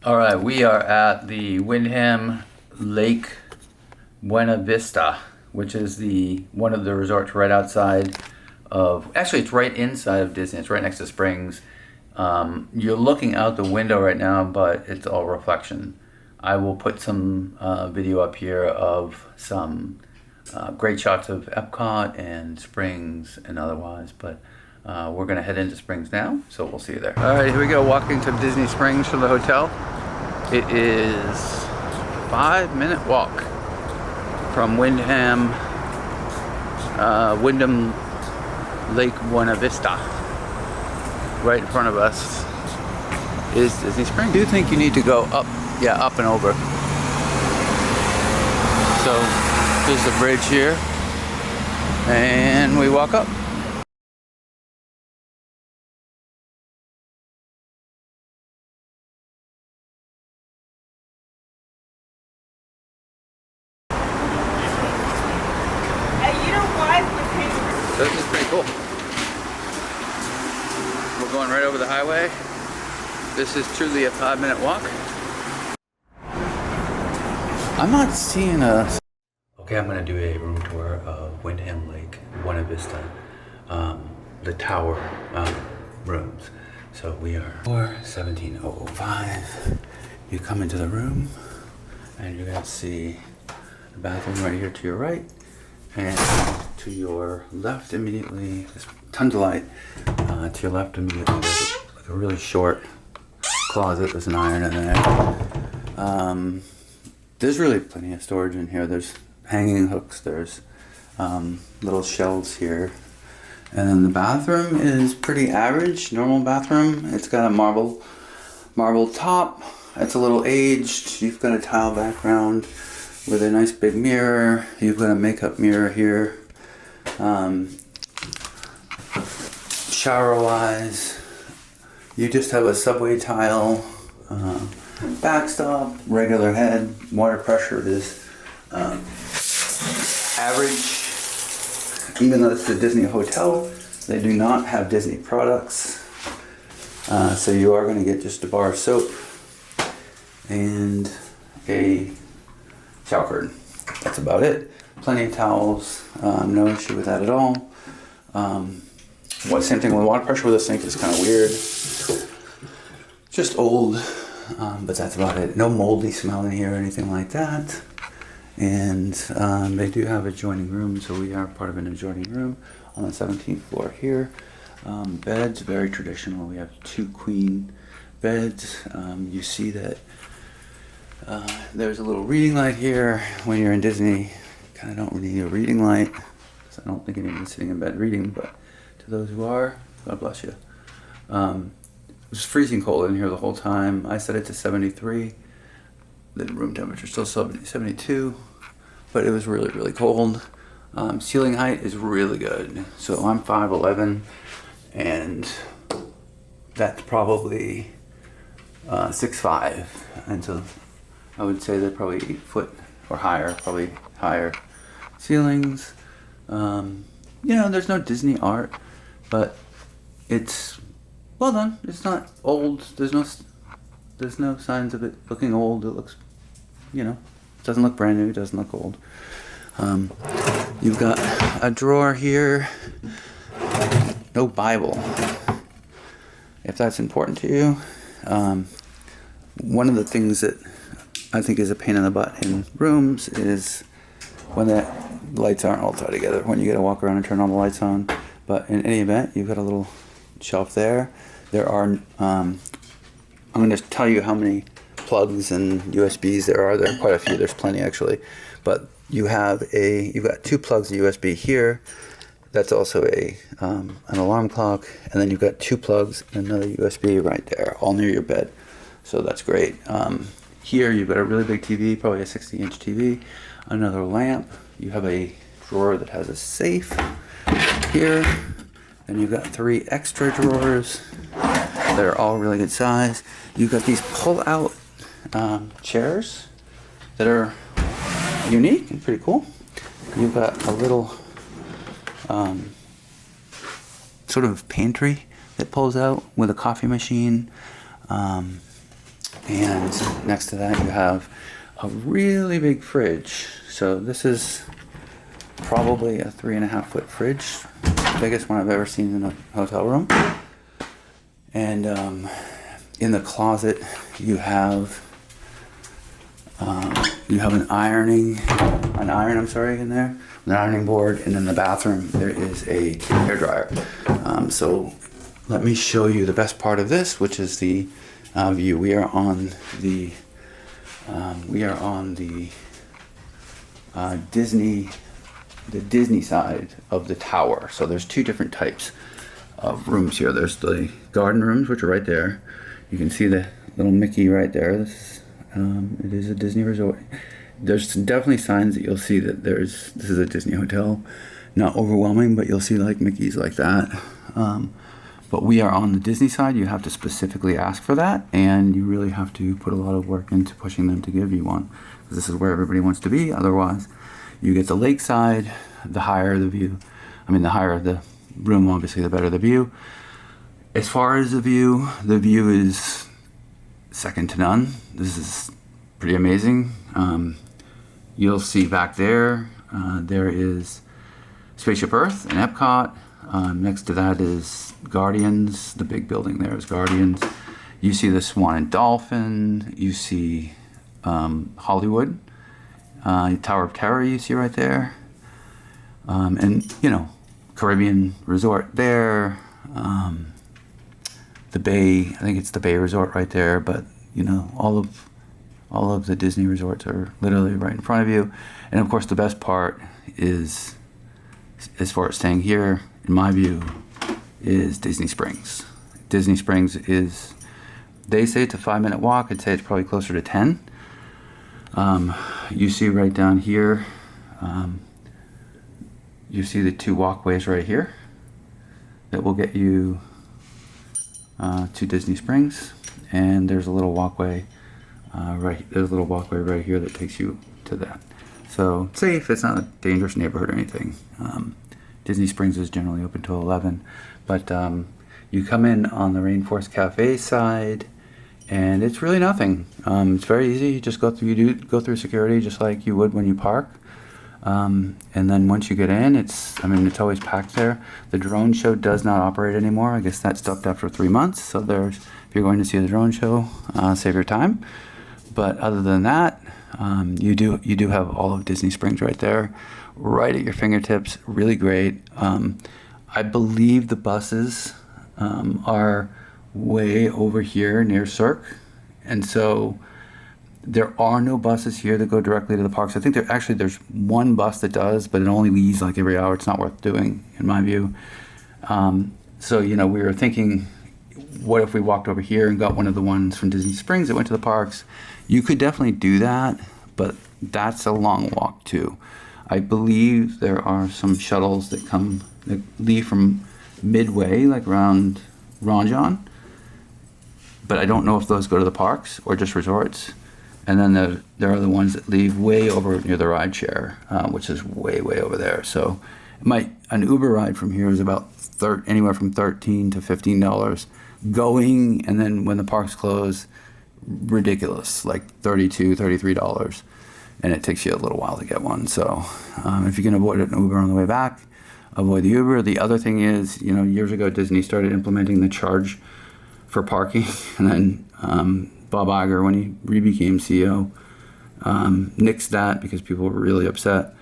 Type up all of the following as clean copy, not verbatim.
All right, we are at the Wyndham Lake Buena Vista, which is one of the resorts right outside of, actually it's right inside of Disney. It's right next to Springs. You're looking out the window right now, but it's all reflection. I will put some video up here of some great shots of Epcot and Springs and otherwise, but we're gonna head into Springs now, so we'll see you there. All right, here we go, walking to Disney Springs from the hotel. It is 5-minute walk from Wyndham Lake Buena Vista. Right in front of us is Disney Springs. I do think you need to go up, up and over. So there's the bridge here, and we walk up. So this is pretty cool. We're going right over the highway. This is truly a 5-minute walk. I'm not seeing a... Okay, I'm gonna do a room tour of Wyndham Lake Buena Vista, the tower rooms. So we are 1705. You come into the room and you're gonna see the bathroom right here to your right, and to your left immediately, there's tons of light. To your left immediately, there's like a really short closet. There's an iron in there. There's really plenty of storage in here. There's hanging hooks. There's little shelves here. And then the bathroom is pretty average, normal bathroom. It's got a marble top. It's a little aged. You've got a tile background with a nice big mirror. You've got a makeup mirror here. Shower wise, you just have a subway tile, backstop, regular head. Water pressure is average. Even though it's a Disney hotel, they do not have Disney products, so you are going to get just a bar of soap and a shower curtain. That's about it. Plenty of towels, no issue with that at all. Same thing with water pressure with the sink is kind of weird. Just old, but that's about it. No moldy smell in here or anything like that. And they do have adjoining rooms, so we are part of an adjoining room on the 17th floor here. Beds, very traditional. We have 2 queen beds. You see that there's a little reading light here. When you're in Disney, kind of don't really need a reading light, because I don't think anyone's sitting in bed reading, but to those who are, God bless you. It was freezing cold in here the whole time. I set it to 73. The room temperature still 72, but it was really, really cold. Ceiling height is really good. So I'm 5'11", and that's probably 6'5", and so I would say they're probably 8 foot or higher, probably higher ceilings. There's no Disney art, but it's well done. It's not old. There's no signs of it looking old. It looks, it doesn't look brand new. It doesn't look old. You've got a drawer here. No Bible, if that's important to you. One of the things that I think is a pain in the butt in rooms is when the lights aren't all tied together, when you gotta walk around and turn all the lights on. But in any event, you've got a little shelf there. There are, I'm gonna tell you how many plugs and USBs there are. There are quite a few, there's plenty actually. But you've got 2 plugs of USB here. That's also an alarm clock. And then you've got 2 plugs and another USB right there, all near your bed. So that's great. Here you've got a really big TV, probably a 60-inch TV, another lamp. You have a drawer that has a safe here. Then you've got 3 extra drawers that are all really good size. You've got these pull-out chairs that are unique and pretty cool. You've got a little sort of pantry that pulls out with a coffee machine. And next to that you have a really big fridge. So this is probably a 3.5-foot fridge, the biggest one I've ever seen in a hotel room. And in the closet you have an iron in there, an ironing board, and in the bathroom there is a hairdryer. So let me show you the best part of this, which is the view. We are on the Disney side of the tower. So there's two different types of rooms here. There's the garden rooms, which are right there. You can see the little Mickey right there. This it is a Disney resort. There's definitely signs that you'll see that this is a Disney hotel. Not overwhelming, but you'll see like Mickeys like that. But we are on the Disney side. You have to specifically ask for that, and you really have to put a lot of work into pushing them to give you one, because this is where everybody wants to be. Otherwise, you get the lakeside. The higher the view, the higher the room, obviously, the better the view. As far as the view is second to none. This is pretty amazing. You'll see back there, there is Spaceship Earth and Epcot. Next to that is Guardians. The big building there is Guardians. You see the Swan and Dolphin. You see Hollywood. Tower of Terror you see right there. And, Caribbean Resort there. The Bay, I think it's the Bay Resort right there. But, all of the Disney resorts are literally right in front of you. And, of course, the best part is, as far as staying here, in my view, is Disney Springs. Disney Springs is, they say it's a 5-minute walk. I'd say it's probably closer to 10. You see right down here, you see the two walkways right here that will get you to Disney Springs. And there's a little walkway right here that takes you to that. So safe, it's not a dangerous neighborhood or anything. Disney Springs is generally open till 11, but you come in on the Rainforest Cafe side, and it's really nothing. It's very easy. You just go through security just like you would when you park, and then once you get in, it's always packed there. The drone show does not operate anymore. I guess that stopped after 3 months. So if you're going to see the drone show, save your time. But other than that, you do have all of Disney Springs right there, right at your fingertips. Really great. I believe the buses are way over here near Cirque, and so there are no buses here that go directly to the parks. I think there's one bus that does, but it only leaves like every hour. It's not worth doing, in my view. So we were thinking, what if we walked over here and got one of the ones from Disney Springs that went to the parks? You could definitely do that, but that's a long walk too. I believe there are some shuttles that leave from Midway, like around Ranjan, but I don't know if those go to the parks or just resorts. And then there are the ones that leave way over near the ride share, which is way over there. So an Uber ride from here is about anywhere from $13 to $15 going, and then when the parks close, ridiculous, like $32, $33, and it takes you a little while to get one. So if you can avoid an Uber on the way back, avoid the Uber. The other thing is, years ago Disney started implementing the charge for parking, and then Bob Iger, when he re-became CEO, nixed that because people were really upset.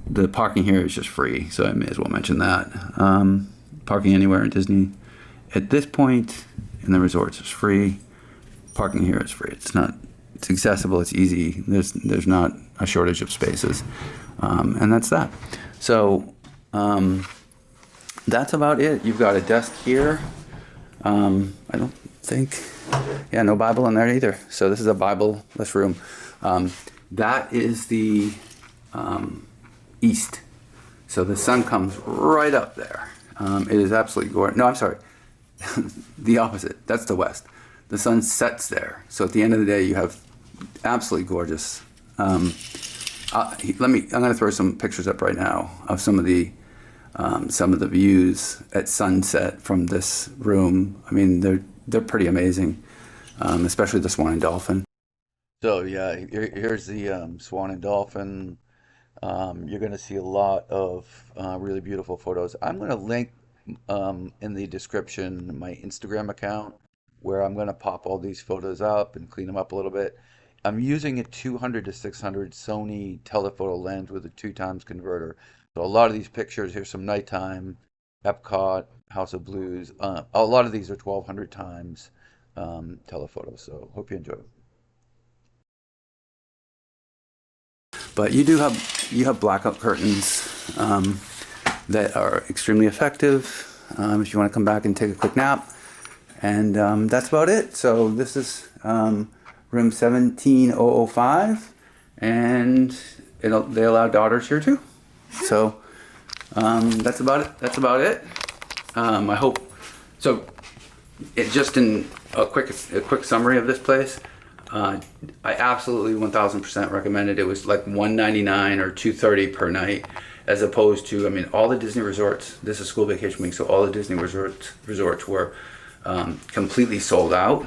The parking here is just free, so I may as well mention that. Parking anywhere in Disney at this point in the resorts is free. Parking here is free. It's accessible, it's easy. There's not a shortage of spaces, and that's that. So that's about it. You've got a desk here. I don't think, no Bible in there either. So this is a Bible-less room. That is the east. So the sun comes right up there. It is absolutely gorgeous. No, I'm sorry. The opposite. That's the west. The sun sets there. So at the end of the day, you have absolutely gorgeous. I'm going to throw some pictures up right now of some of the views at sunset from this room. They're pretty amazing. especially the swan and dolphin. So yeah, here's the swan and dolphin. You're going to see a lot of really beautiful photos. I'm going to link in the description my Instagram account where I'm going to pop all these photos up and clean them up a little bit. I'm using a 200 to 600 Sony telephoto lens with a 2x converter. So a lot of these pictures, here's some nighttime, Epcot, House of Blues. A lot of these are 1200 times telephoto. So hope you enjoy them. But you have blackout curtains that are extremely effective if you want to come back and take a quick nap. And that's about it. So this is room 17005, and they allow daughters here too. So that's about it. That's about it. I hope so. Just in a quick summary of this place. I absolutely 1000% recommend it. It was like $199 or $230 per night, as opposed to, I mean, all the Disney resorts. This is school vacation week, so all the Disney resorts were completely sold out,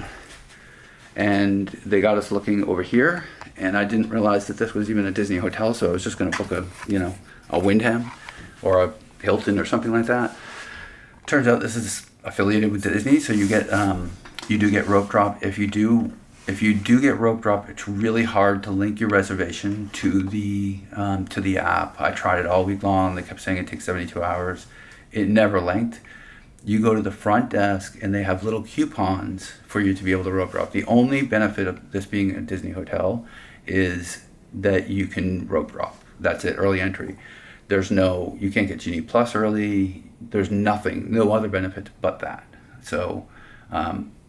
and they got us looking over here. And I didn't realize that this was even a Disney hotel, so I was just going to book a Wyndham or a Hilton or something like that. Turns out this is affiliated with Disney, so you do get rope drop. If you do get rope drop, it's really hard to link your reservation to the app. I tried it all week long. They kept saying it takes 72 hours. It never linked. You go to the front desk and they have little coupons for you to be able to rope drop. The only benefit of this being a Disney hotel is that you can rope drop. That's it, early entry. You can't get Genie Plus early. There's nothing, no other benefit but that. So,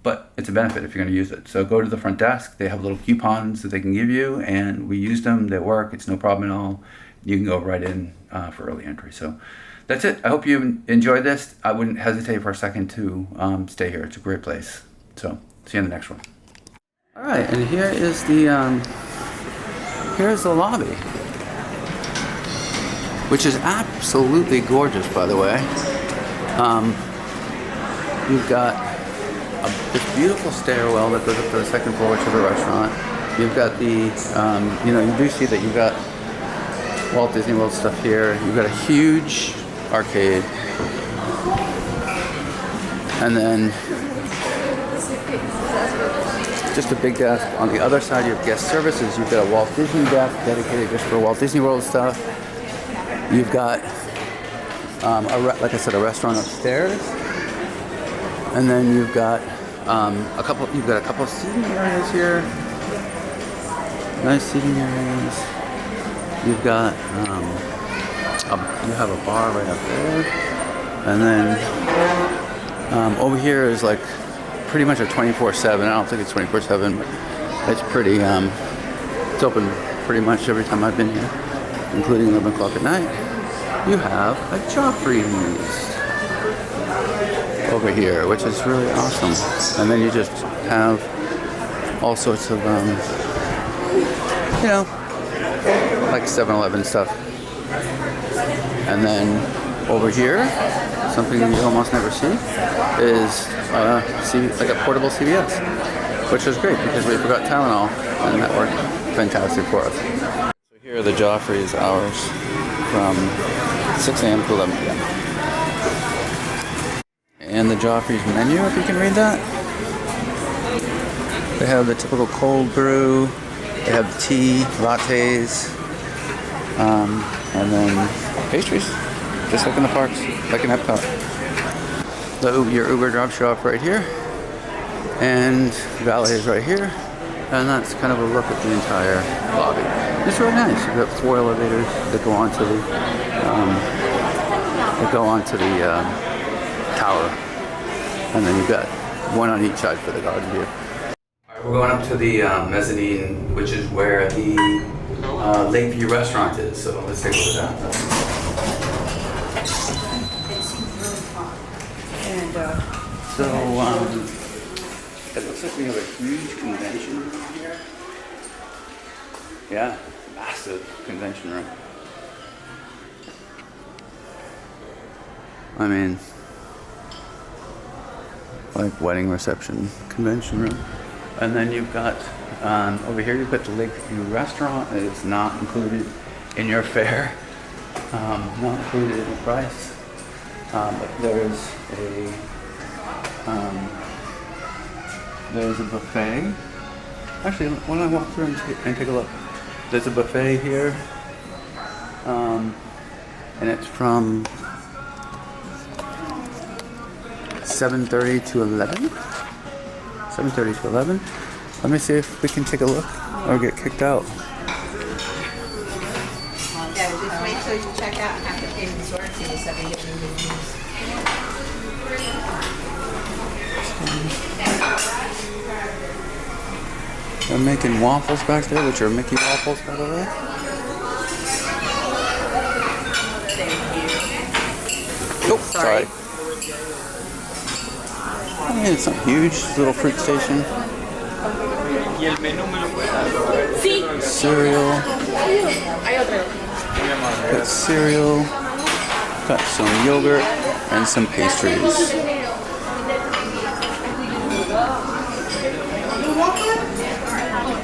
but it's a benefit if you're going to use it. So go to the front desk. They have little coupons that they can give you, and we use them. They work. It's no problem at all. You can go right in for early entry. So that's it. I hope you enjoyed this. I wouldn't hesitate for a second to stay here. It's a great place. So see you in the next one. All right, and here's the lobby, which is absolutely gorgeous, by the way. You've got this beautiful stairwell that goes up to the second floor, which is a restaurant. You've got you do see that you've got Walt Disney World stuff here. You've got a huge arcade. And then just a big desk. On the other side, you have guest services. You've got a Walt Disney desk dedicated just for Walt Disney World stuff. You've got, like I said, a restaurant upstairs. And then you've got a couple of seating areas here. Nice seating areas. You've got you have a bar right up there, and then over here is like pretty much a 24/7. I don't think it's 24/7, but it's pretty. It's open pretty much every time I've been here, including 11 o'clock at night. You have a Joffrey's over here, which is really awesome. And then you just have all sorts of, like 7-Eleven stuff. And then over here, something you almost never see is like a portable CVS, which is great because we forgot Tylenol, and that worked fantastic for us. So here are the Joffrey's hours from 6 a.m. to 11 p.m. And the Joffrey's menu, if you can read that. They have the typical cold brew. They have tea, lattes, and then pastries, just like in the parks, like in Epcot. Your Uber drops you off right here, and valet is right here, and that's kind of a look at the entire lobby. It's really nice. You've got 4 elevators that go onto the tower, and then you've got one on each side for the garden view. Alright, we're going up to the mezzanine, which is where the Lakeview restaurant is, so let's take a look at that. So it looks like we have a huge convention room here. Yeah, massive convention room. I mean, like wedding reception convention room. And then you've got, over here you've got the Lakeview Restaurant. It is not included in your fare, not included in the price. But there's a buffet. Actually, why don't I walk through and take a look? There's a buffet here, and it's from 7:30 to 11. 7:30 to 11. Let me see if we can take a look or get kicked out. Yeah, just wait till you check out and have to pay resort fees so they get new reviews. They're making waffles back there, which are Mickey waffles, by the way. Oh, sorry. I mean, it's not huge. It's a little fruit station. Cereal. Got cereal. Got some yogurt and some pastries.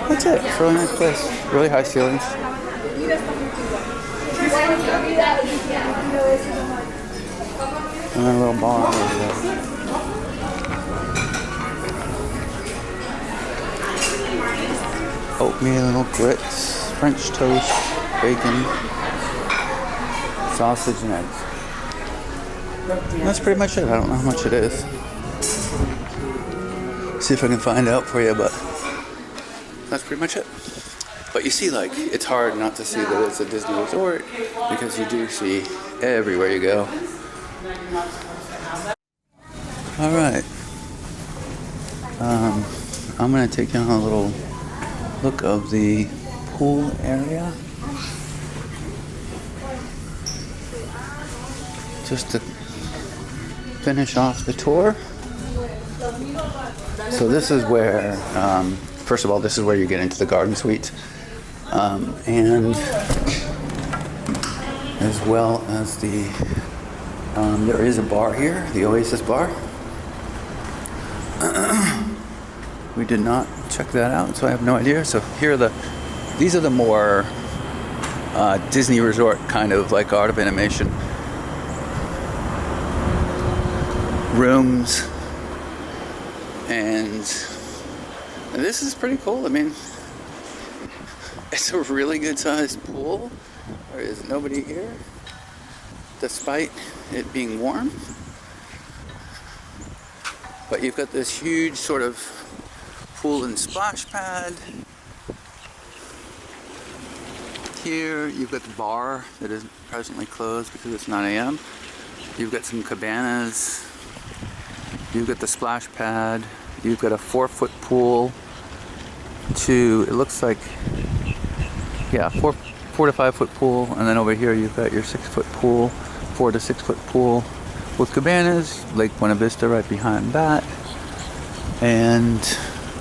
That's it. It's a really nice place. Really high ceilings. And then a little bar over there. Oatmeal, grits, French toast, bacon, sausage, and eggs. And that's pretty much it. I don't know how much it is. See if I can find out for you, but that's pretty much it. But you see, like, it's hard not to see that it's a Disney resort because you do see everywhere you go. All right. I'm gonna take you on a little look of the pool area. Just to finish off the tour. So this is where, first of all, this is where you get into the garden suite. And as well as there is a bar here, the Oasis bar. We did not check that out, so I have no idea. So here are these are the more Disney resort kind of like Art of Animation rooms, and this is pretty cool. I mean, it's a really good sized pool. There is nobody here, despite it being warm. But you've got this huge sort of pool and splash pad. Here you've got the bar that is presently closed because it's 9 a.m. You've got some cabanas. You've got the splash pad. You've got a 4-foot pool. It looks like, yeah, 4 to 5 foot pool. And then over here you've got your 6-foot pool, 4 to 6 foot pool with cabanas, Lake Buena Vista right behind that. And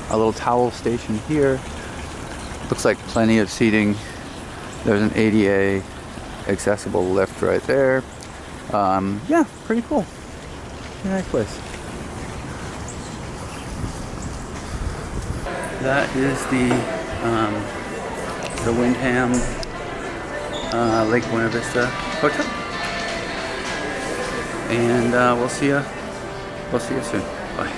a little towel station here. Looks like plenty of seating. There's an ADA accessible lift right there. Yeah, pretty cool. Pretty nice place. That is the Wyndham Lake Buena Vista Hotel. And we'll see you soon. Bye.